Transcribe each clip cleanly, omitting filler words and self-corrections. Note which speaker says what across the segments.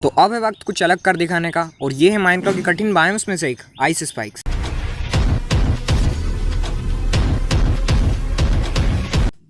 Speaker 1: तो अब है वक्त कुछ अलग कर दिखाने का, और ये है माइनक्राफ्ट की कठिन बायोम्स में से एक, आइस स्पाइक्स।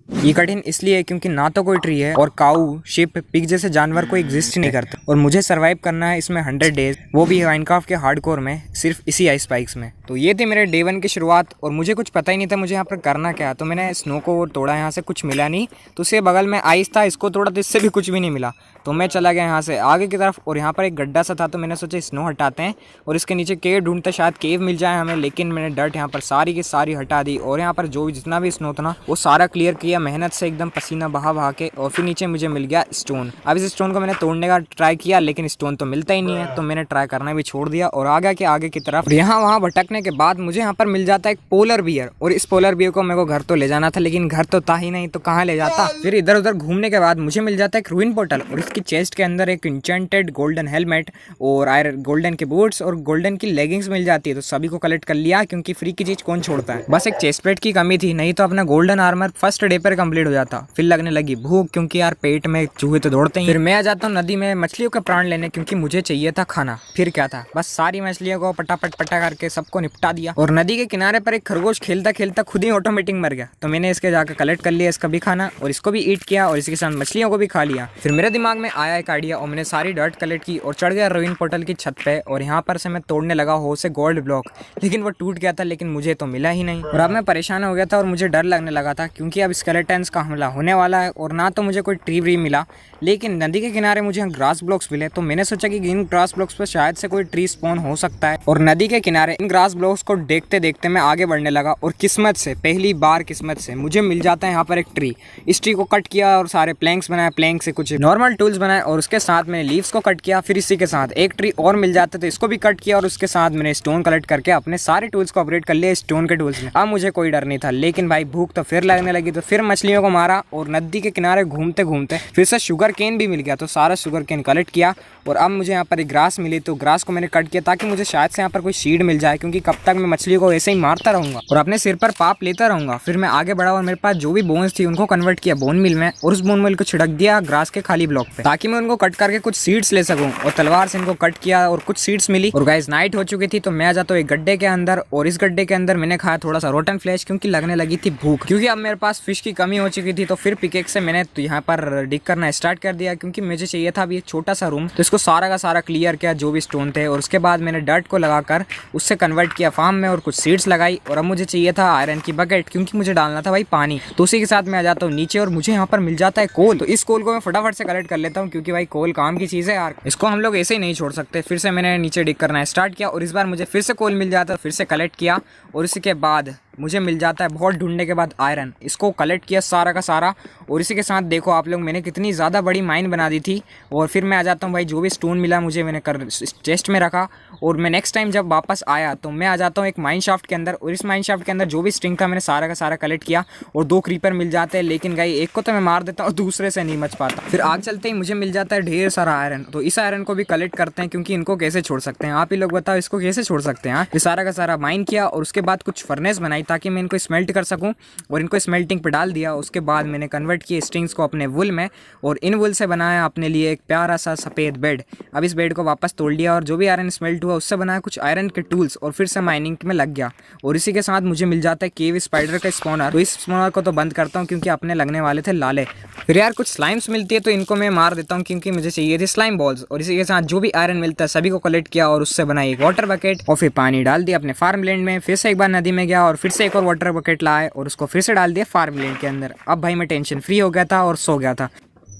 Speaker 1: ये कठिन इसलिए है क्योंकि ना तो कोई ट्री है, और काऊ, शिप, पिग जैसे जानवर को एग्जिस्ट ही नहीं करते, और मुझे सरवाइव करना है इसमें 100 डेज, वो भी माइनक्राफ्ट के हार्डकोर में, सिर्फ इसी आइस स्पाइक्स में। तो ये थी मेरे डे 1 की शुरुआत, और मुझे कुछ पता ही नहीं था मुझे यहाँ पर करना क्या है। तो मैंने स्नो को तोड़ा, यहाँ से कुछ मिला नहीं, तो उसके बगल में आइस था, इसको तोड़ा तो इससे भी कुछ भी नहीं मिला। तो मैं चला गया यहाँ से आगे की तरफ, और यहाँ पर एक गड्ढा सा था, तो मैंने सोचा स्नो हटाते हैं और इसके नीचे केव ढूंढते, शायद केव मिल जाए हमें। लेकिन मैंने डर्ट यहाँ पर सारी की सारी हटा दी, और यहाँ पर जो जितना भी स्नो था ना वो सारा क्लियर किया मेहनत से, एकदम पसीना बहा के। और फिर नीचे मुझे मिल गया स्टोन। अब इस स्टोन को मैंने तोड़ने का ट्राई किया, लेकिन स्टोन तो मिलता ही नहीं है, तो मैंने ट्राई करना भी छोड़ दिया और आ गया कि आगे की तरफ। यहाँ वहाँ भटकने के बाद मुझे यहाँ पर मिल जाता है एक पोलर बियर, और इस पोलर बियर को मेरे को घर तो ले जाना था, लेकिन घर तो था ही नहीं, तो कहाँ ले जाता। फिर इधर उधर घूमने के बाद मुझे मिल जाता है एक रूइन पोर्टल, और इसकी चेस्ट के अंदर एक इंचेंटेड गोल्डन हेलमेट और आयरन गोल्डन के बूट्स और गोल्डन की लेगिंग्स मिल जाती है। तो सभी को कलेक्ट कर लिया, क्योंकि फ्री की चीज कौन छोड़ता है। बस एक चेस्ट प्लेट की कमी थी, नहीं तो अपना गोल्डन आर्मर फर्स्ट डे पर कंप्लीट हो जाता। फिर लगने लगी भूख, क्योंकि यार पेट में चूहे तो दौड़ते ही। फिर मैं आ जाता हूँ नदी में मछलियों के प्राण लेने, क्योंकि मुझे चाहिए था खाना। फिर क्या था, बस सारी मछलियों को पटापट पटा करके सबको निपटा दिया। और नदी के किनारे पर एक खरगोश खेलता खेलता खुद ही ऑटोमेटिक मर गया, तो मैंने इसके जाकर कलेक्ट कर लिया, इसका भी खाना और इसको भी ईट किया, और इसके साथ मछलियों को भी खा लिया। फिर मेरे दिमाग में आया एक आइडिया, और मैंने सारी डर्ट कलेक्ट की और चढ़ गया रूइन पोर्टल की छत पे, और यहाँ पर से मैं तोड़ने लगा हो से गोल्ड ब्लॉक, लेकिन वो टूट गया था, लेकिन मुझे तो मिला ही नहीं। और अब मैं परेशान हो गया था, और मुझे डर लगने लगा था, क्योंकि अब स्केलेटन्स का हमला होने वाला है, और ना तो मुझे कोई ट्री व्री मिला, लेकिन नदी के किनारे मुझे ग्रास ब्लॉक्स मिले। तो मैंने सोचा कि इन ग्रास ब्लॉक्स पर शायद से कोई ट्री स्पॉन हो सकता है, और नदी के किनारे इन ग्रास ब्लॉक्स को देखते देखते मैं आगे बढ़ने लगा, और किस्मत से, पहली बार किस्मत से मुझे मिल जाता है यहाँ पर एक ट्री। इस ट्री को कट किया और सारे प्लैंक्स बनाए, प्लैंक से कुछ नॉर्मल टूल्स बनाए, और उसके साथ मैंने लीव्स को कट किया। फिर इसी के साथ एक ट्री और मिल जाता, तो इसको भी कट किया, और उसके साथ मैंने स्टोन कलेक्ट करके अपने सारे टूल्स को अपग्रेड कर लिया स्टोन के टूल्स में। अब मुझे कोई डर नहीं था, लेकिन भाई भूख तो फिर लगने लगी, तो फिर मछलियों को मारा, और नदी के किनारे घूमते घूमते फिर से शुगर केन भी मिल गया, तो सारा शुगर केन कलेक्ट किया। और अब मुझे यहाँ पर एक ग्रास मिली, तो ग्रास को मैंने कट किया, ताकि मुझे शायद से यहाँ पर कोई सीड मिल जाए, क्योंकि कब तक मैं मछलियों को ऐसे ही मारता रहूंगा और अपने सिर पर पाप लेता रहूंगा। फिर मैं आगे बढ़ा, और मेरे पास जो भी बोन्स थी उनको कन्वर्ट किया बोन मिल में, और उस बोन मिल को छिड़क दिया ग्रास के खाली ब्लॉक पे, ताकि मैं उनको कट करके कुछ सीड्स ले सकूं। और तलवार से इनको कट किया, और कुछ सीड्स मिली। और गाइस नाइट हो चुकी थी, तो मैं आ जाता हूँ एक गड्ढे के अंदर, और इस गड्ढे के अंदर मैंने खाया थोड़ा सा रोटन फ्लैश, क्योंकि लगने लगी थी भूख, क्योंकि अब मेरे पास फिश की कमी हो चुकी थी। तो फिर पिकेक से मैंने यहाँ पर डिग करना स्टार्ट कर दिया, क्योंकि मुझे चाहिए था अभी एक छोटा सा रूम। तो इसको सारा का सारा क्लियर किया, जो भी स्टोन थे, और उसके बाद मैंने डर्ट को लगाकर उससे कन्वर्ट किया फार्म में, और कुछ सीड्स लगाई। और अब मुझे चाहिए था आयरन की बकेट, क्योंकि मुझे डालना था भाई पानी। तो उसी के साथ मैं आ जाता हूँ नीचे, और मुझे यहाँ पर मिल जाता है कोल। तो इस कोल को मैं फटाफट से कलेक्ट कर लेता हूँ, क्योंकि भाई कोल काम की चीज़ है यार, इसको हम लोग ऐसे ही नहीं छोड़ सकते। फिर से मैंने नीचे डिग करना स्टार्ट किया, और इस बार मुझे फिर से कोल मिल जाता है, फिर से कलेक्ट किया, और इसके बाद मुझे मिल जाता है बहुत ढूंढने के बाद आयरन। इसको कलेक्ट किया सारा का सारा, और इसी के साथ देखो आप लोग मैंने कितनी ज़्यादा बड़ी माइन बना दी थी। और फिर मैं आ जाता हूँ भाई, जो भी स्टोन मिला मुझे मैंने चेस्ट में रखा, और मैं नेक्स्ट टाइम जब वापस आया तो मैं आ जाता हूँ एक माइन शाफ्ट के अंदर, और इस माइन शाफ्ट के अंदर जो भी स्ट्रिंग था मैंने सारा का सारा कलेक्ट किया, और 2 क्रीपर मिल जाते हैं। लेकिन गाई एक को तो मैं मार देता हूँ, और दूसरे से नहीं बच पाता। फिर आग चलते ही मुझे मिल जाता है ढेर सारा आयरन, तो इस आयरन को भी कलेक्ट करते हैं, क्योंकि इनको कैसे छोड़ सकते हैं, आप ही लोग बताओ इसको कैसे छोड़ सकते हैं। ये सारा का सारा माइन किया, और उसके बाद कुछ फर्नेस बनाई, ताकि मैं इनको स्मेल्ट कर सकूं, और इनको स्मेल्टिंग पे डाल दिया। उसके बाद मैंने कन्वर्ट किए स्ट्रिंग्स को अपने वुल में, और इन वुल से बनाया अपने लिए एक प्यारा सा सफ़ेद बेड। अब इस बेड को वापस तोड़ लिया, और जो भी आयरन स्मेल्ट हुआ उससे बनाया कुछ आयरन के टूल्स, और फिर से माइनिंग में लग गया। और इसी के साथ मुझे मिल जाता है केव स्पाइडर का स्पॉनर, तो इस स्पॉनर को तो बंद करता हूँ, क्योंकि अपने लगने वाले थे लाले। फिर यार कुछ स्लाइम्स मिलती है, तो इनको मैं मार देता हूँ, क्योंकि मुझे चाहिए थी स्लाइम बॉल्स। और इसी के साथ जो भी आयरन मिलता है सभी को कलेक्ट किया, और उससे बनाई एक वाटर बकेट, और फिर पानी डाल दिया अपने फार्म लैंड में। फिर से एक बार नदी में गया, और फिर से एक और वाटर बकेट लाए, और उसको फिर से डाल दिया फार्म लैंड के अंदर। अब भाई मैं टेंशन फ्री हो गया था और सो गया था।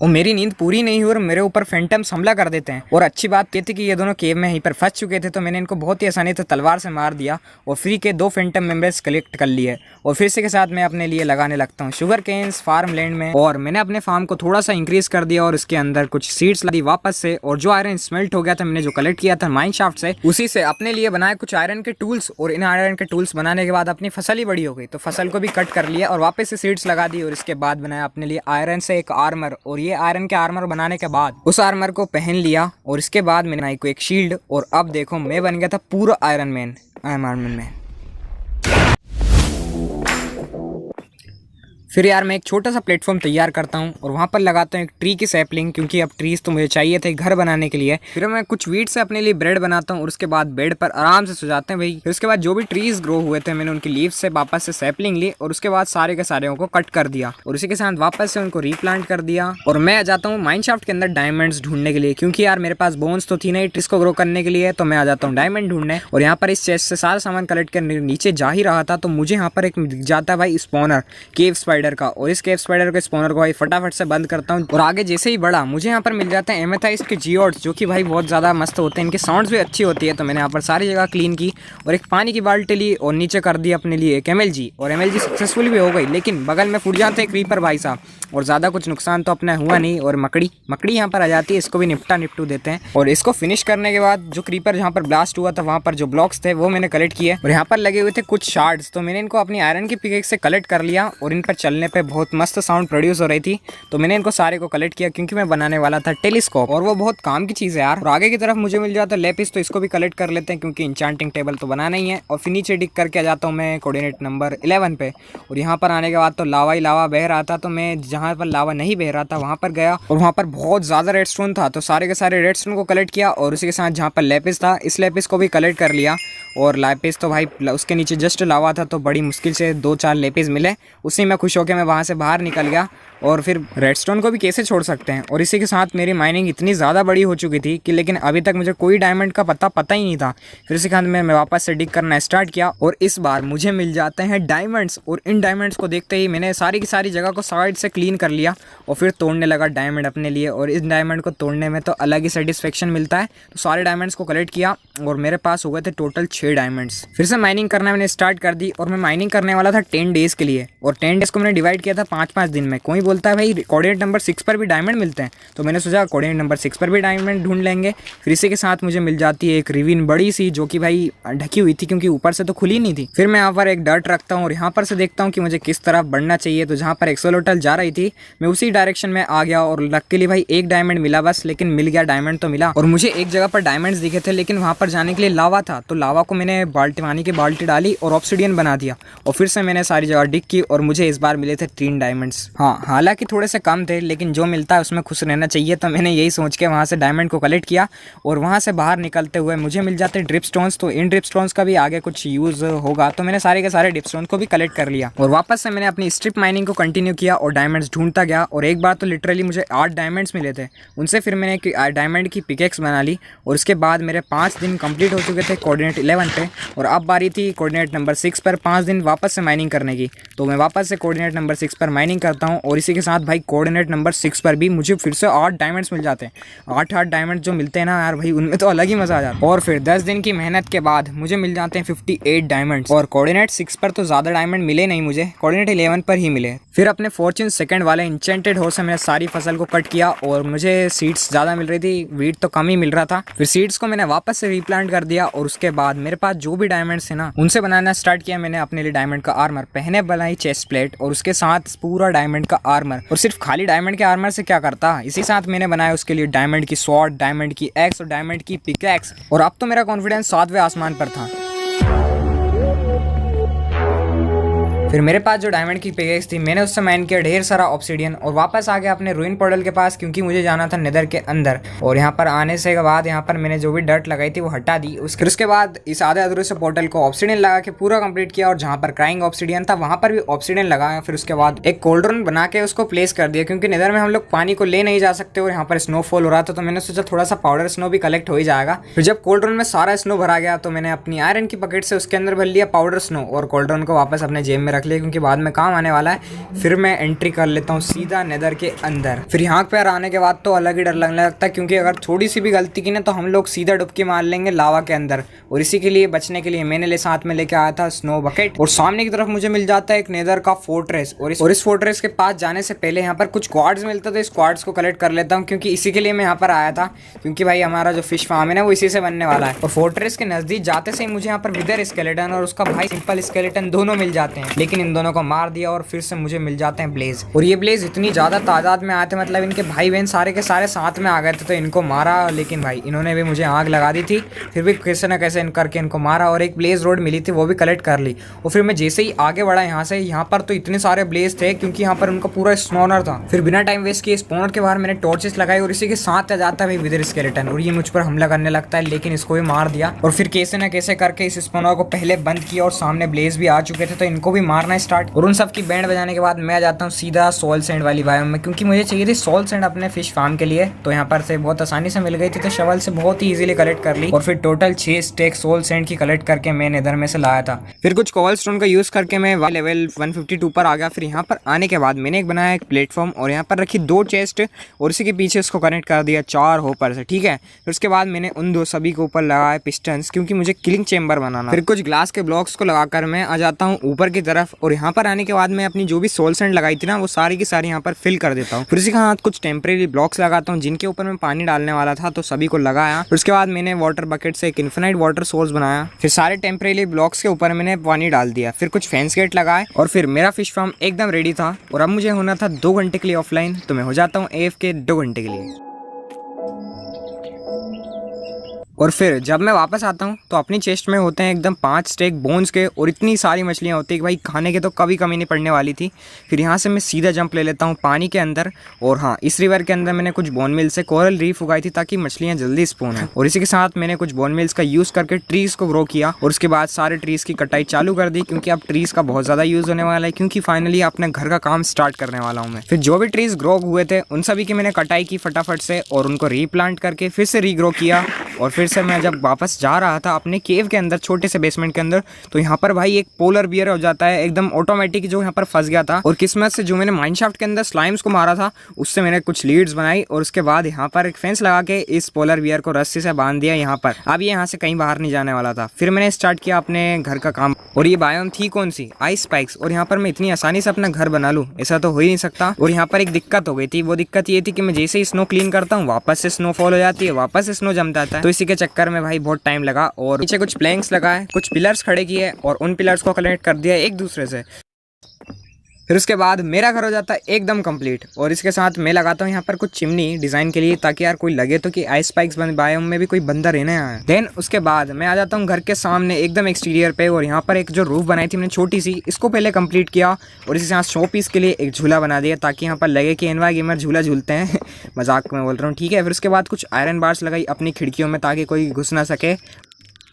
Speaker 1: और मेरी नींद पूरी नहीं हुई, और मेरे ऊपर फैंटम्स हमला कर देते हैं। और अच्छी बात ये थी कि ये दोनों केव में यहीं पर फंस चुके थे, तो मैंने इनको बहुत ही आसानी से तलवार से मार दिया, और फ्री के 2 फैंटम मेंबर्स कलेक्ट कर लिए। और फिर से के साथ मैं अपने लिए लगाने लगता हूँ शुगर केन्स फार्म लैंड में, और मैंने अपने फार्म को थोड़ा सा इंक्रीज कर दिया, और इसके अंदर कुछ सीड्स लाई वापस से। और जो आयरन स्मेल्ट हो गया था मैंने जो कलेक्ट किया था माइन शाफ्ट से, उसी से अपने लिए बनाए कुछ आयरन के टूल्स। और इन आयरन के टूल्स बनाने के बाद अपनी फसल ही बड़ी हो गई, तो फसल को भी कट कर लिया, और वापस से सीड्स लगा दी। और इसके बाद बनाया अपने लिए आयरन से एक आर्मर, और ये आयरन के आर्मर बनाने के बाद उस आर्मर को पहन लिया, और इसके बाद मैंने बनाई को एक शील्ड। और अब देखो मैं बन गया था पूरा iron man, I am Iron man. फिर यार मैं एक छोटा सा प्लेटफॉर्म तैयार करता हूँ और वहाँ पर लगाता हूँ एक ट्री की सैपलिंग, क्योंकि अब ट्रीज तो मुझे चाहिए थे घर बनाने के लिए। फिर मैं कुछ वीट से अपने लिए बेड बनाता हूँ और उसके बाद बेड पर आराम से सो जाते हैं भाई। फिर उसके बाद जो भी ट्रीज ग्रो हुए थे मैंने उनकी लीव्स से वापस से सैपलिंग ली और उसके बाद सारे के सारे को कट कर दिया और उसी के साथ वापस से उनको रीप्लांट कर दिया। और मैं आ जाता हूँ माइनशाफ्ट के अंदर डायमंड्स ढूंढने के लिए, क्योंकि यार मेरे पास बोन्स तो थी नहीं ट्रीज को ग्रो करने के लिए, तो मैं आ जाता हूँ डायमंड ढूंढने। और यहाँ पर इस चेस्ट से सारा सामान कलेक्ट कर नीचे जा ही रहा था तो मुझे यहाँ पर एक दिख जाता है भाई स्पॉनर केव स्पाइडर का, और इस केव स्पाइडर के स्पॉनर को भाई फटाफट से बंद करता हूँ। और आगे जैसे ही बढ़ा मुझे यहाँ पर मिल जाते हैं एमेथाइस्ट के जियोड्स, जो कि भाई बहुत ज़्यादा मस्त होते हैं, इनके साउंड्स भी अच्छी होती है। तो मैंने यहाँ पर सारी जगह क्लीन की और एक पानी की बाल्टी ली और नीचे कर दी अपने लिए एक MLG, और MLG सक्सेसफुल भी हो गई, लेकिन बगल में फूट जाते हैं क्रीपर भाई साहब, और ज़्यादा कुछ नुकसान तो अपना हुआ नहीं। और मकड़ी यहाँ पर आ जाती है, इसको भी निपटू देते हैं। और इसको फिनिश करने के बाद जो क्रीपर जहाँ पर ब्लास्ट हुआ था वहाँ पर जो ब्लॉक्स थे वो मैंने कलेक्ट किए, और यहाँ पर लगे हुए थे कुछ शार्ड्स, तो मैंने इनको अपनी आयरन की पिकेक्स से कलेक्ट कर लिया और इन पर चलने पे बहुत मस्त साउंड प्रोड्यूस हो रही थी। तो मैंने इनको सारे को कलेक्ट किया क्योंकि मैं बनाने वाला था टेलीस्कोप, और वो बहुत काम की चीज़ है यार। और आगे की तरफ मुझे मिल जाता है लेपिस, तो इसको भी कलेक्ट कर लेते हैं क्योंकि इंचांटिंग टेबल तो बनाना ही है। और फिर नीचे डिग करके आ जाता हूँ मैं कोऑर्डिनेट नंबर 11 पे, और यहाँ पर आने के बाद तो लावा ही लावा बह रहा था, तो मैं जहाँ पर लावा नहीं बह रहा था वहाँ पर गया और वहाँ पर बहुत ज़्यादा रेडस्टोन था, तो सारे के सारे रेडस्टोन को कलेक्ट किया और उसी के साथ जहाँ पर लेपिस था इस लेपिस को भी कलेक्ट कर लिया। और लेपिस तो भाई उसके नीचे जस्ट लावा था, तो बड़ी मुश्किल से 2-4 लेपिस मिले, उसी में खुश होकर मैं वहाँ से बाहर निकल गया। और फिर रेडस्टोन को भी कैसे छोड़ सकते हैं। और इसी के साथ मेरी माइनिंग इतनी ज़्यादा बड़ी हो चुकी थी कि लेकिन अभी तक मुझे कोई डायमंड का पता ही नहीं था। फिर इसी के साथ मैं वापस से डिग करना स्टार्ट किया और इस बार मुझे मिल जाते हैं डायमंड्स। और इन डायमंड्स को देखते ही मैंने सारी की सारी जगह को साइड से क्लीन कर लिया और फिर तोड़ने लगा डायमंड अपने लिए। और इस डायमंड को तोड़ने में तो अलग ही सेटिस्फेक्शन मिलता है। तो सारे डायमंड्स को कलेक्ट किया और मेरे पास हो गए थे टोटल 6 डायमंड्स। फिर से माइनिंग करना मैंने स्टार्ट कर दी और मैं माइनिंग करने वाला था 10 डेज़ के लिए, और 10 डेज़ को मैंने डिवाइड किया था 5-5 दिन में। कोई बोलता है भाई कोऑर्डिनेट नंबर 6 पर भी डायमंड मिलते हैं, तो मैंने सोचा कोऑर्डिनेट नंबर 6 पर भी डायमंड ढूंढ लेंगे। फिर इसी के साथ मुझे मिल जाती है एक रिविन बड़ी सी, जो कि भाई ढकी हुई थी क्योंकि ऊपर से तो खुली नहीं थी। फिर मैं यहाँ पर एक डर्ट रखता हूँ और यहाँ पर से देखता हूँ कि मुझे किस तरफ बढ़ना चाहिए। तो जहाँ पर एक्सोलोटल जा रही थी मैं उसी डायरेक्शन में आ गया और लकीली भाई एक डायमंड मिला बस, लेकिन मिल गया, डायमंड तो मिला। और मुझे एक जगह पर डायमंड्स दिखे थे लेकिन वहाँ पर जाने के लिए लावा था, तो लावा को मैंने पानी की बाल्टी डाली और ऑब्सिडियन बना दिया और फिर से मैंने सारी जगह डिग की और मुझे इस बार मिले थे 3 डायमंड्स। हाँ, हालांकि थोड़े से कम थे लेकिन जो मिलता है उसमें खुश रहना चाहिए, तो मैंने यही सोच के वहाँ से डायमंड को कलेक्ट किया। और वहाँ से बाहर निकलते हुए मुझे मिल जाते ड्रिप स्टोन्स, तो इन ड्रिप स्टोन्स का भी आगे कुछ यूज़ होगा, तो मैंने सारे के सारे ड्रिप स्टोन को भी कलेक्ट कर लिया और वापस से मैंने अपनी स्ट्रिप माइनिंग को कंटिन्यू किया और डायमंड्स ढूंढता गया। और एक बार तो लिटरली मुझे 8 डायमंड्स मिले थे, उनसे फिर मैंने एक डायमंड की पिकेक्स बना ली और उसके बाद मेरे 5 दिन कंप्लीट हो चुके थे कोऑर्डिनेट 11 पे। और अब बारी थी कोऑर्डिनेट नंबर 6 पर 5 दिन वापस से माइनिंग करने की, तो मैं वापस से कोऑर्डिनेट नंबर 6 पर माइनिंग करता हूँ। और इसी के साथ भाई कोऑर्डिनेट नंबर 6 पर भी मुझे फिर से 8 डायमंड्स मिल जाते हैं। 8 डायमंड जो मिलते हैं ना यार भाई, उनमें तो अलग ही मजा आ जाता है। और फिर 10 दिन की मेहनत के बाद मुझे मिल जाते हैं 58 डायमंड्स। और कोऑर्डिनेट 6 पर तो ज़्यादा डायमंड मिले नहीं, मुझे कोऑर्डिनेट 11 पर ही मिले। फिर अपने फॉर्च्यून सेकंड वाले इंचेंटेड हॉर्स से मैंने सारी फसल को कट किया और मुझे सीड्स ज़्यादा मिल रही थी, वीट तो कम ही मिल रहा था। फिर सीड्स को मैंने वापस से रीप्लांट कर दिया और उसके बाद मेरे पास जो भी डायमंड्स थे ना उनसे बनाना स्टार्ट किया। मैंने अपने लिए डायमंड का आर्मर पहने, बनाई चेस्ट प्लेट और उसके साथ पूरा डायमंड का आर्मर। और सिर्फ खाली डायमंड के आर्मर से क्या करता, इसी साथ मैंने बनाया उसके लिए डायमंड की स्वॉर्ड, डायमंड की एक्स और डायमंड की पिकैक्स। और अब तो मेरा कॉन्फिडेंस 7वें आसमान पर था। फिर मेरे पास जो डायमंड की पिकेक्स थी मैंने उससे माइन किया ढेर सारा ऑब्सिडियन और वापस आ गया अपने रूइन पोर्टल के पास, क्योंकि मुझे जाना था नेदर के अंदर। और यहाँ पर आने से के बाद यहाँ पर मैंने जो भी डर्ट लगाई थी वो हटा दी। उसके बाद इस आधे अधूरे से पोर्टल को ऑब्सिडियन लगा के पूरा कंप्लीट किया और जहाँ पर क्राइंग ऑब्सिडियन था वहाँ पर भी ऑब्सिडियन लगाया। फिर उसके बाद एक कोल्ड्रन बना के उसको प्लेस कर दिया, क्योंकि नेदर में हम लोग पानी को ले नहीं जा सकते और यहाँ पर स्नोफॉल हो रहा था, तो मैंने सोचा थोड़ा सा पाउडर स्नो भी कलेक्ट हो ही जाएगा। फिर जब कोल्ड्रन में सारा स्नो भरा गया तो मैंने अपनी आयरन की पकेट से उसके अंदर भर लिया पाउडर स्नो और कोल्ड्रन को वापस अपने जेब में रख लिया, क्योंकि बाद में काम आने वाला है। फिर मैं एंट्री कर लेता हूँ सीधा नेदर के अंदर। फिर यहाँ पर आने के बाद तो अलग ही डर लगने लगता है, क्योंकि अगर थोड़ी सी भी गलती की ना तो हम लोग सीधा डुबकी मार लेंगे लावा के अंदर। और इसी के लिए बचने के लिए मैंने साथ में लेके आया था स्नो बकेट। और सामने की तरफ मुझे मिल जाता है एक नेदर का फोर्ट्रेस, और इस फोर्ट्रेस के पास जाने से पहले यहाँ पर कुछ क्वार्ट्स मिलता था, इस क्वार्ट्स को कलेक्ट कर लेता हूँ, क्योंकि इसी के लिए मैं यहाँ पर आया था, क्योंकि भाई हमारा जो फिश फार्म है ना वो इसी से बनने वाला है। और फोर्ट्रेस के नजदीक जाते से ही मुझे यहाँ पर विदर स्केलेटन और उसका भाई सिंपल स्केलेटन दोनों मिल जाते हैं, लेकिन लेकिन इन दोनों को मार दिया और फिर से मुझे मिल जाते हैं ब्लेज। और ये ब्लेज इतनी ज़्यादा तादाद में आए थे, मतलब इनके भाई बहन सारे के सारे साथ में आ गए थे, तो इनको मारा। लेकिन भाई इन्होंने भी मुझे आग लगा दी थी, फिर भी कैसे ना कैसे करके इनको मारा और एक ब्लेज रोड मिली थी वो भी कलेक्ट कर ली। और फिर मैं जैसे ही आगे बढ़ा यहाँ से, यहाँ पर तो इतने सारे ब्लेज थे क्योंकि यहाँ पर उनका पूरा स्पॉनर था। फिर बिना टाइम वेस्ट किए स्पॉनर के बाहर मैंने टॉर्चेस लगाई और इसी के साथ आ जाता है भाई विदर स्केलेटन और ये मुझ पर हमला करने लगता है, लेकिन इसको भी मार दिया। और फिर कैसे ना कैसे करके इस स्पॉनर को पहले बंद किया और सामने ब्लेज भी आ चुके थे, तो इनको भी मारना स्टार्ट। और उन सब की बैंड बजाने के बाद मैं आ जाता हूँ सीधा सोल सैंड वाली बायोम में, क्योंकि मुझे चाहिए थी सोल सैंड अपने फिश फार्म के लिए। तो यहाँ पर से बहुत आसानी से मिल गई थी, तो शवल से बहुत ही इजीली कलेक्ट कर ली और फिर टोटल 6 स्टेक सोल सैंड की कलेक्ट करके मैं नेदर में से लाया था। फिर कुछ कोबल स्टोन का यूज करके मैं लेवल 152 पर आ गया। फिर यहाँ पर आने के बाद मैंने एक बनाया एक प्लेटफॉर्म और यहाँ पर रखी 2 चेस्ट और इसी के पीछे इसको कनेक्ट कर दिया 4 होपर से, ठीक है। फिर उसके बाद मैंने उन 2 सभी के ऊपर लगाया पिस्टन्स, क्योंकि मुझे किलिंग चेंबर बनाना। फिर कुछ ग्लास के ब्लॉक्स को लगाकर मैं आ जाता हूँ ऊपर की तरफ और यहाँ पर आने के बाद मैं अपनी जो भी सोल सैंड लगाई थी ना वो सारी की सारी यहाँ पर फिल कर देता हूँ। फिर उसी के साथ कुछ टेम्परेरी ब्लॉक्स लगाता हूँ जिनके ऊपर मैं पानी डालने वाला था, तो सभी को लगाया। फिर उसके बाद मैंने वाटर बकेट से एक इन्फिनाइट वाटर सोर्स बनाया। फिर सारे टेम्परेरी ब्लॉक्स के ऊपर मैंने पानी डाल दिया। फिर कुछ फेंस गेट लगाए और फिर मेरा फिश फार्म एकदम रेडी था। और अब मुझे होना था 2 घंटे के लिए ऑफलाइन, तो मैं हो जाता हूँ AFK 2 घंटे के लिए। और फिर जब मैं वापस आता हूँ तो अपनी चेस्ट में होते हैं एकदम 5 स्टेक बोन्स के और इतनी सारी मछलियाँ होती है कि भाई खाने के तो कभी कमी नहीं पड़ने वाली थी। फिर यहाँ से मैं सीधा जंप ले लेता हूँ पानी के अंदर। और हाँ, इस रिवर के अंदर मैंने कुछ बोन मिल से कोरल रीफ उगाई थी ताकि मछलियाँ जल्दी स्पॉन हो। और इसी के साथ मैंने कुछ बोन मिल्स का यूज़ करके ट्रीज़ को ग्रो किया और उसके बाद सारे ट्रीज़ की कटाई चालू कर दी, क्योंकि अब ट्रीज़ का बहुत ज़्यादा यूज़ होने वाला है, क्योंकि फाइनली अपने घर का काम स्टार्ट करने वाला हूँ मैं। फिर जो भी ट्रीज़ ग्रो हुए थे उन सभी की मैंने कटाई की फटाफट से और उनको रीप्लांट करके फिर से रीग्रो किया। और फिर से मैं जब वापस जा रहा था अपने केव के अंदर, छोटे से बेसमेंट के अंदर, तो यहाँ पर भाई एक पोलर बियर हो जाता है एकदम ऑटोमेटिक, जो यहाँ पर फंस गया था। और किस्मत से जो मैंने माइनशाफ्ट के अंदर स्लाइम्स को मारा था उससे मैंने कुछ लीड्स बनाई और उसके बाद यहाँ पर एक फेंस लगा के इस पोलर बियर को रस्सी से बांध दिया यहाँ पर। अब ये यहाँ से कहीं बाहर नहीं जाने वाला था। फिर मैंने स्टार्ट किया अपने घर का काम। और ये बायोम थी कौन सी? Ice spikes. और यहाँ पर मैं इतनी आसानी से अपना घर बना लूँ, ऐसा तो हो ही नहीं सकता। और यहाँ पर एक दिक्कत हो गई थी, वो दिक्कत ये थी कि मैं जैसे ही स्नो क्लीन करता हूँ वापस से स्नोफॉल हो जाती है, वापस से स्नो जम जाता है। तो इसी के चक्कर में भाई बहुत टाइम लगा। और नीचे कुछ प्लैंक्स लगाए, कुछ पिलर्स खड़े किए और उन पिलर्स को कनेक्ट कर दिया एक दूसरे से। फिर उसके बाद मेरा घर हो जाता है एकदम कंप्लीट। और इसके साथ मैं लगाता हूँ यहाँ पर कुछ चिमनी डिज़ाइन के लिए, ताकि यार कोई लगे तो कि आइस स्पाइक्स बायोम में भी कोई बंदा रहने आया है। देन उसके बाद मैं आ जाता हूँ घर के सामने एकदम एक्सटीरियर पे और यहाँ पर एक जो रूफ बनाई थी मैंने छोटी सी, इसको पहले कंप्लीट किया और इसके साथ शो पीस के लिए एक झूला बना दिया, ताकि यहाँ पर लगे कि एनवाई गेमर झूला झूलते हैं। मजाक में बोल रहा हूँ, ठीक है। फिर उसके बाद कुछ आयरन बार्स लगाई अपनी खिड़कियों में ताकि कोई घुस ना सके।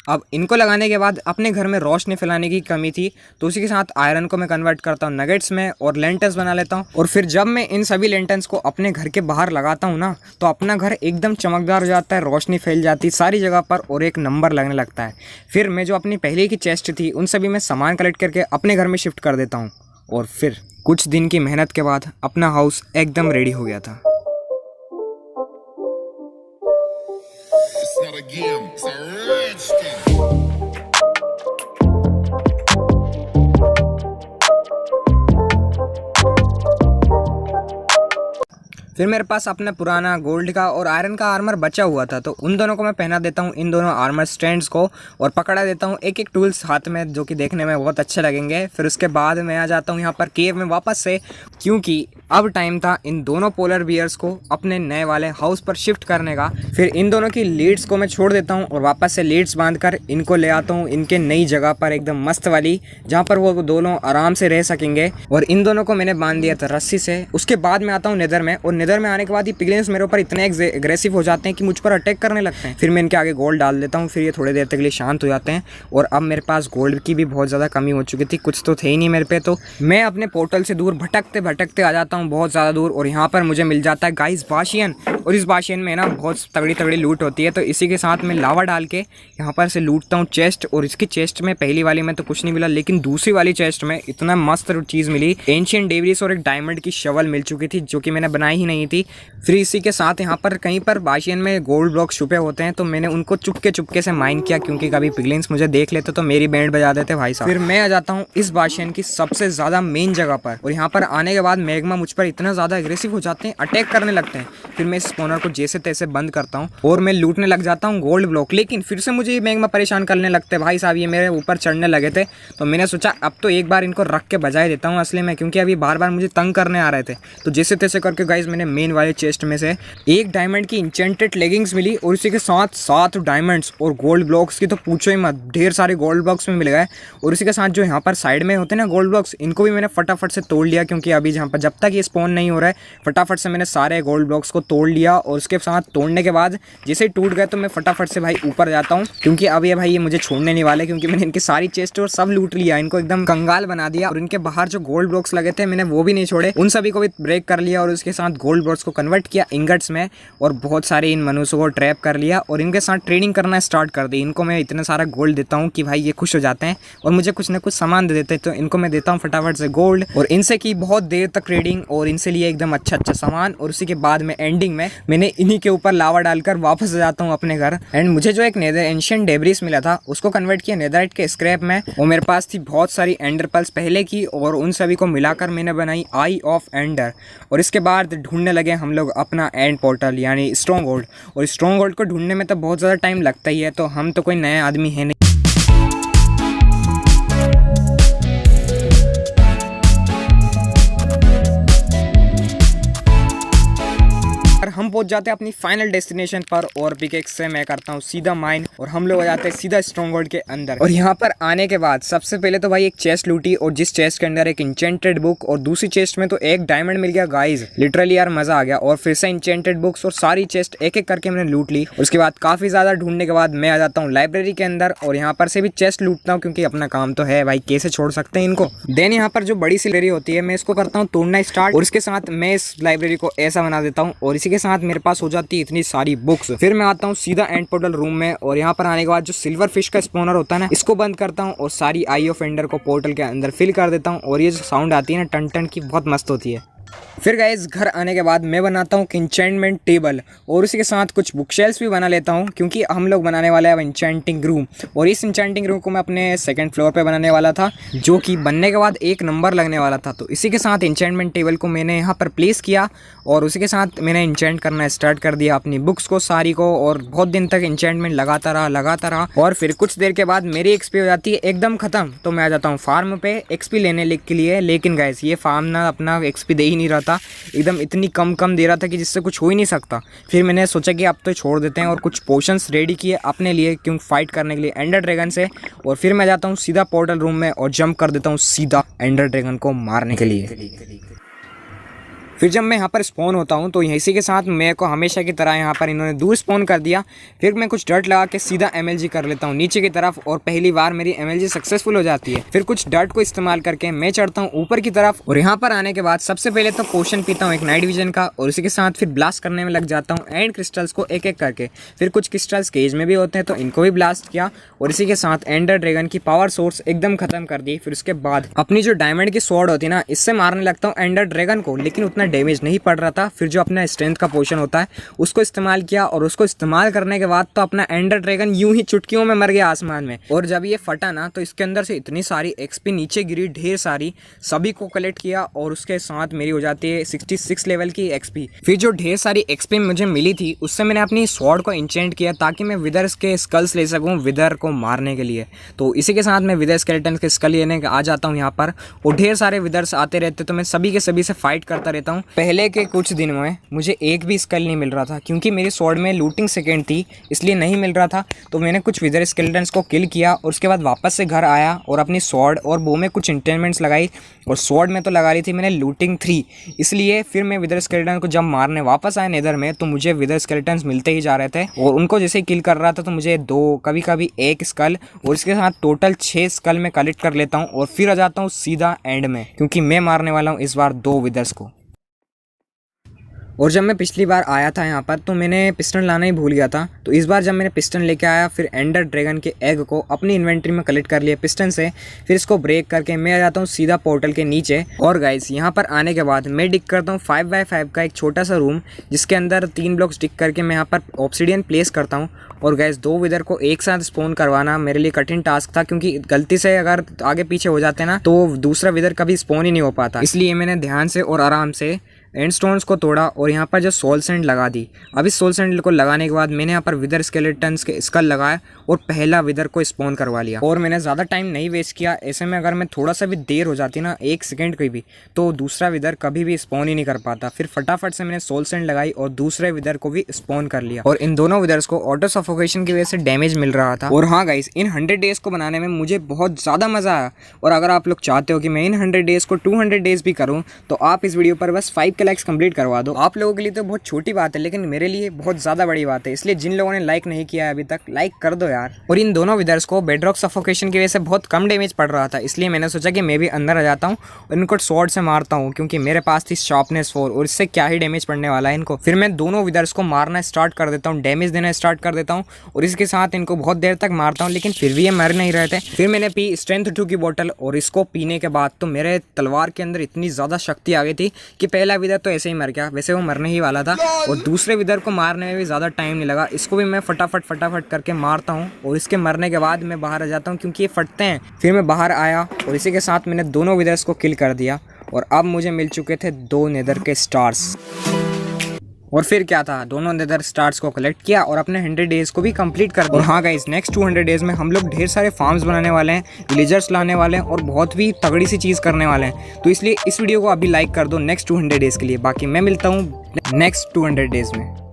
Speaker 1: अब इनको लगाने के बाद अपने घर में रोशनी फैलाने की कमी थी, तो उसी के साथ आयरन को मैं कन्वर्ट करता हूँ नगेट्स में और लेंटर्स बना लेता हूँ। और फिर जब मैं इन सभी लेंटर्स को अपने घर के बाहर लगाता हूँ ना, तो अपना घर एकदम चमकदार हो जाता है, रोशनी फैल जाती है सारी जगह पर और एक नंबर लगने लगता है। फिर मैं जो अपनी पहले की चेस्ट थी उन सभी में सामान कलेक्ट करके अपने घर में शिफ्ट कर देता हूँ। और फिर कुछ दिन की मेहनत के बाद अपना हाउस एकदम रेडी हो गया था। फिर मेरे पास अपना पुराना गोल्ड का और आयरन का आर्मर बचा हुआ था, तो उन दोनों को मैं पहना देता हूँ, इन दोनों आर्मर स्टैंड्स को, और पकड़ा देता हूँ एक एक टूल्स हाथ में, जो कि देखने में बहुत अच्छे लगेंगे। फिर उसके बाद मैं आ जाता हूँ यहाँ पर केव में वापस से, क्योंकि अब टाइम था इन दोनों पोलर बियर्स को अपने नए वाले हाउस पर शिफ्ट करने का। फिर इन दोनों की लीड्स को मैं छोड़ देता हूँ और वापस से लीड्स बांधकर इनको ले आता हूँ इनके नई जगह पर, एकदम मस्त वाली, जहाँ पर वो दोनों आराम से रह सकेंगे। और इन दोनों को मैंने बांध दिया था रस्सी से। उसके बाद मैं आता हूँ नेदर में, और नेदर में आने के बाद ये पिगलिन्स मेरे ऊपर इतने एग्रेसिव हो जाते हैं कि मुझ पर अटैक करने लगते हैं। फिर मैं इनके आगे गोल्ड डाल देता हूँ, फिर ये थोड़ी देर तक के लिए शांत हो जाते हैं। और अब मेरे पास गोल्ड की भी बहुत ज़्यादा कमी हो चुकी थी, कुछ तो थे ही नहीं मेरे पे, तो मैं अपने पोर्टल से दूर भटकते भटकते आ जाता हूँ बहुत ज़्यादा दूर। और यहाँ पर मुझे मिल जाता है गाइस बाशियन, और इस बाशियन में ना बहुत तगड़ी तगड़ी लूट होती है। तो इसी के साथ मैं लावा डाल के यहाँ पर से लूटता हूँ चेस्ट। और इसकी चेस्ट में पहली वाली में तो कुछ नहीं मिला, लेकिन दूसरी वाली चेस्ट में इतना मस्त चीज़ मिली, एंशिएंट डेब्रिस और एक डायमंड की शवल मिल चुकी थी, जो कि मैंने बनाई ही नहीं थी। फिर इसी के साथ यहाँ पर कहीं पर बाशियन में गोल्ड ब्लॉक छुपे होते हैं, तो मैंने उनको चुपके से माइन किया, क्योंकि कभी पिगलिन्स मुझे देख लेते तो मेरी बैंड बजा देते भाई साहब। फिर मैं आ जाता हूँ इस बाशियन की सबसे ज़्यादा मेन जगह पर, और यहाँ पर आने के के बाद मैग्मा मुझ पर इतना ज़्यादा एग्रेसिव हो जाते हैं, अटैक करने लगते हैं। फिर मैं इस स्पॉनर को जैसे तैसे बंद करता हूँ और मैं लूटने लग जाता हूँ गोल्ड ब्लॉक। लेकिन फिर से मुझे ये मैग्मा परेशान करने लगते हैं। भाई साहब ये मेरे ऊपर चढ़ने लगे थे, तो मैंने सोचा अब तो एक बार इनको रख के बजाय देता हूँ असली में, क्योंकि अभी बार बार मुझे तंग करने आ रहे थे। तो जैसे तैसे करके गाइस मैंने मेन वाले चेस्ट में से एक डायमंड की इंचेंटेड लेगिंग्स मिली और इसी के साथ 7 डायमंड्स और गोल्ड ब्लॉक्स की तो पूछो ही मत, ढेर सारे गोल्ड ब्लॉक्स में मिल गए। और इसी के साथ जो यहाँ पर साइड में होते हैं ना गोल्ड ब्लॉक्स, इनको भी मैंने फटाफट से तोड़ लिया, क्योंकि अभी जहाँ पर जब तक ये स्पॉन नहीं हो रहा है फटाफट से मैंने सारे गोल्ड ब्लॉक्स को तोड़ लिया। और उसके साथ तोड़ने के बाद जैसे ही टूट गए तो मैं फटाफट से भाई ऊपर जाता हूँ, क्योंकि अब ये भाई ये मुझे छोड़ने नहीं वाले, क्योंकि मैंने इनकी सारी चेस्ट और सब लूट लिया, इनको एकदम कंगाल बना दिया। और इनके बाहर जो गोल्ड ब्लॉक्स लगे थे मैंने वो भी नहीं छोड़े, उन सभी को भी ब्रेक कर लिया और उसके साथ गोल्ड ब्लॉक्स को कन्वर्ट किया इंगट्स में और बहुत सारे इन मनुष्यों को ट्रैप कर लिया और इनके साथ ट्रेडिंग करना स्टार्ट कर दी। इनको मैं इतना सारा गोल्ड देता हूँ कि भाई ये खुश हो जाते हैं और मुझे कुछ ना कुछ सामान दे देते हैं, तो इनको मैं देता हूँ फटाफट से गोल्ड। और इनसे की बहुत देर तक ट्रेडिंग और इनसे लिए एकदम अच्छा सामान। और उसी के बाद में एंडिंग में मैंने इन्हीं के ऊपर लावा डालकर वापस आ जाता हूँ अपने घर। एंड मुझे जो एक नेदर एंशिएंट डेब्रिस मिला था उसको कन्वर्ट किया नेदरराइट के स्क्रैप में, और मेरे पास थी बहुत सारी एंडर पर्ल्स पहले की, और उन सभी को मिलाकर मैंने बनाई आई ऑफ एंडर। और इसके बाद ढूंढने लगे हम लोग अपना एंड पोर्टल यानी स्ट्रॉन्ग होल्ड। और स्ट्रॉन्ग होल्ड को ढूंढने में तो बहुत ज़्यादा टाइम लगता ही है, तो हम तो कोई नए आदमी है नहीं। हम पहुंच जाते हैं अपनी फाइनल डेस्टिनेशन पर और पिकेक्स से मैं करता हूं सीधा माइन और हम लोग आ जाते हैं सीधा स्ट्रॉन्ग होल्ड के अंदर। और यहां पर आने के बाद सबसे पहले तो भाई एक चेस्ट लूटी, और जिस चेस्ट के अंदर एक इंचेंटेड बुक और दूसरी चेस्ट में तो एक डायमंड मिल गया गाइज। लिटरली यार मजा आ गया। और फिर से इंचेंटेड बुक्स और सारी चेस्ट एक एक करके मैंने लूट ली। उसके बाद काफी ज्यादा ढूंढने के बाद मैं आ जाता हूँ लाइब्रेरी के अंदर और यहाँ पर से भी चेस्ट लूटता हूँ, क्योंकि अपना काम तो है भाई, कैसे छोड़ सकते हैं इनको। देन यहाँ पर जो बड़ी सी लाइब्रेरी होती है मैं इसको करता हूँ तोड़ना स्टार्ट, और इसके साथ मैं इस लाइब्रेरी को ऐसा बना देता हूँ और इसी के साथ मेरे पास हो जाती है इतनी सारी बुक्स। फिर मैं आता हूँ सीधा एंड पोर्टल रूम में, और यहाँ पर आने के बाद जो सिल्वर फिश का स्पॉनर होता है ना, इसको बंद करता हूँ और सारी आई ऑफ एंडर को पोर्टल के अंदर फिल कर देता हूँ। और ये जो साउंड आती है ना टन टन की, बहुत मस्त होती है। फिर गाइस घर आने के बाद मैं बनाता हूँ इंचेंटमेंट टेबल और उसी के साथ कुछ बुक शेल्फ्स भी बना लेता हूँ, क्योंकि हम लोग बनाने वाले हैं अब इंचेंटिंग रूम। और इस इंचेंटिंग रूम को मैं अपने सेकंड फ्लोर पे बनाने वाला था, जो कि बनने के बाद 1 नंबर लगने वाला था। तो इसी के साथ इंचेंटमेंट टेबल को मैंने यहाँ पर प्लेस किया और उसी के साथ मैंने इंचेंट करना स्टार्ट कर दिया अपनी बुक्स को सारी को, और बहुत दिन तक इंचेंटमेंट लगाता रहा। और फिर कुछ देर के बाद मेरी एक्सपी हो जाती है एकदम खत्म, तो मैं आ जाता हूँ फार्म पे एक्सपी लेने के लिए। लेकिन गाइस ये फार्म ना अपना एक्सपी दे ही नहीं रहा था, एकदम इतनी कम दे रहा था कि जिससे कुछ हो ही नहीं सकता। फिर मैंने सोचा कि अब तो छोड़ देते हैं और कुछ पोशंस रेडी किए अपने लिए, क्यों फाइट करने के लिए एंडर ड्रैगन से। और फिर मैं जाता हूँ सीधा पोर्टल रूम में और जंप कर देता हूँ सीधा एंडर ड्रैगन को मारने के लिए। फिर जब मैं यहाँ पर स्पॉन होता हूँ तो इसी के साथ मेरे को हमेशा की तरह यहाँ पर इन्होंने दूर स्पॉन कर दिया। फिर मैं कुछ डर्ट लगा के सीधा MLG कर लेता हूँ नीचे की तरफ, और पहली बार मेरी MLG सक्सेसफुल हो जाती है। फिर कुछ डर्ट को इस्तेमाल करके मैं चढ़ता हूँ ऊपर की तरफ, और यहाँ पर आने के बाद सबसे पहले तो पोशन पीता हूँ एक नाइट विजन का, और उसी के साथ फिर ब्लास्ट करने में लग जाता हूँ एंड क्रिस्टल्स को एक एक करके। फिर कुछ क्रिस्टल्स केज में भी होते हैं तो इनको भी ब्लास्ट किया, और इसी के साथ एंडर ड्रैगन की पावर सोर्स एकदम खत्म कर दी। फिर उसके बाद अपनी जो डायमंड की स्वॉर्ड होती है ना, इससे मारने लगता हूँ एंडर ड्रैगन को, लेकिन उतना डैमेज नहीं पड़ रहा था। फिर जो अपना स्ट्रेंथ का पोशन होता है उसको इस्तेमाल किया, और उसको इस्तेमाल करने के बाद तो अपना एंडर ड्रैगन यूं ही चुटकियों में मर गया आसमान में। और जब ये फटा ना तो इसके अंदर से इतनी सारी एक्सपी नीचे गिरी, ढेर सारी, सभी को कलेक्ट किया, और उसके साथ मेरी हो जाती है 66 लेवल की एक्सपी। फिर जो ढेर सारी एक्सपी मुझे मिली थी उससे मैंने अपनी स्वॉर्ड को इंचेंट किया ताकि मैं विदर्स के स्कल्स ले सकूं विदर को मारने के लिए। तो इसी के साथ मैं विदर स्केलेटन के स्कल लेने आ जाता हूँ यहाँ पर, और ढेर सारे विदर्स आते रहते तो मैं सभी के सभी से फाइट करता रहता हूँ। पहले के कुछ दिन में मुझे एक भी स्कल नहीं मिल रहा था, क्योंकि मेरी स्वॉर्ड में लूटिंग सेकेंड थी इसलिए नहीं मिल रहा था। तो मैंने कुछ विदर स्केलेटन्स को किल किया और उसके बाद वापस से घर आया और अपनी स्वॉर्ड और बो में कुछ इंटेनमेंट्स लगाई, और स्वॉर्ड में तो लगा रही थी मैंने लूटिंग 3। इसलिए फिर मैं विदर स्केलेटन को जब मारने वापस आया नेदर में तो मुझे विदर स्केलेटन्स मिलते ही जा रहे थे, और उनको जैसे किल कर रहा था तो मुझे 2 कभी कभी 1 स्कल और इसके साथ टोटल 6 स्कल में कलेक्ट कर लेता हूँ, और फिर आ जाता हूँ सीधा एंड में, क्योंकि मैं मारने वाला हूँ इस बार 2 विदर्स को। और जब मैं पिछली बार आया था यहाँ पर तो मैंने पिस्टन लाना ही भूल गया था। तो इस बार जब मैंने पिस्टन लेके आया, फिर एंडर ड्रैगन के एग को अपनी इन्वेंट्री में कलेक्ट कर लिया पिस्टन से, फिर इसको ब्रेक करके मैं आ जाता हूँ सीधा पोर्टल के नीचे। और गाइस यहाँ पर आने के बाद मैं डिग करता हूँ 5x5 का एक छोटा सा रूम, जिसके अंदर 3 ब्लॉक्स डिग करके मैं यहाँ पर ऑब्सिडियन प्लेस करता हूँ। और गैस 2 विदर को एक साथ स्पॉन करवाना मेरे लिए कठिन टास्क था, क्योंकि गलती से अगर आगे पीछे हो जाते ना तो दूसरा विदर कभी स्पॉन ही नहीं हो पाता। इसलिए मैंने ध्यान से और आराम से एंड स्टोन्स को तोड़ा और यहाँ पर जो सोल सैंड लगा दी। अब इस सोल सैंड को लगाने के बाद मैंने यहाँ पर विदर स्केलेटन्स के स्कल लगाए और पहला विदर को स्पॉन करवा लिया। और मैंने ज़्यादा टाइम नहीं वेस्ट किया। ऐसे में अगर मैं थोड़ा सा भी देर हो जाती ना, 1 सेकंड की भी, तो दूसरा विदर कभी भी स्पॉन ही नहीं कर पाता। फिर फटाफट से मैंने सोल सैंड लगाई और दूसरे विदर को भी स्पॉन कर लिया। और इन दोनों विदर्स को ऑटो सफोकेशन की वजह से डैमेज मिल रहा था। और हाँ गाइस, इन 100 डेज को बनाने में मुझे बहुत ज़्यादा मज़ा आया। और अगर आप लोग चाहते हो कि मैं इन 100 डेज को 200 डेज भी करूँ, तो आप इस वीडियो पर बस 5 के लाइक्स कंप्लीट करवा दो। आप लोगों के लिए तो बहुत छोटी बात है, लेकिन मेरे लिए बहुत ज़्यादा बड़ी बात है। इसलिए जिन लोगों ने लाइक नहीं किया है अभी तक, लाइक कर दो यार। और इन दोनों विदर्स को बेडरॉक सफोकेशन की वजह से बहुत कम डैमेज पड़ रहा था, इसलिए मैंने सोचा कि मैं भी अंदर आ जाता हूँ और इनको स्वॉर्ड से मारता हूँ, क्योंकि मेरे पास थी शार्पनेस 4 और इससे क्या ही डैमेज पड़ने वाला है इनको। फिर मैं दोनों विदर्स को मारना स्टार्ट कर देता हूँ, डैमेज देना स्टार्ट कर देता हूँ और इसके साथ इनको बहुत देर तक मारता हूँ, लेकिन फिर भी ये मर नहीं रहे थे। फिर मैंने पी स्ट्रेंथ 2 की बोतल और इसको पीने के बाद तो मेरे तलवार के अंदर इतनी ज़्यादा शक्ति आ गई थी कि पहला विदर तो ऐसे ही मर गया, वैसे वो मरने ही वाला था। और दूसरे विदर को मारने में भी ज़्यादा टाइम नहीं लगा, इसको भी मैं फटाफट करके मारता हूँ और इसके मरने के बाद मैं बाहर आ जाता हूँ, क्योंकि ये फटते हैं। फिर मैं बाहर आया और इसी के साथ मैंने दोनों विदर्स को किल कर दिया और अब मुझे मिल चुके थे 2 नेदर के स्टार्स। और फिर क्या था, दोनों नेदर स्टार्स को कलेक्ट किया और अपने 100 डेज को भी कंप्लीट कर दिया। और हाँ गाइस, नेक्स्ट 200 डेज में हम लोग ढेर सारे फार्म्स बनाने वाले हैं, विलेजर्स लाने वाले हैं और बहुत भी तगड़ी सी चीज़ करने वाले हैं। तो इसलिए इस वीडियो को अभी लाइक कर दो नेक्स्ट 200 डेज के लिए। बाकी मैं मिलता हूँ नेक्स्ट 200 डेज में।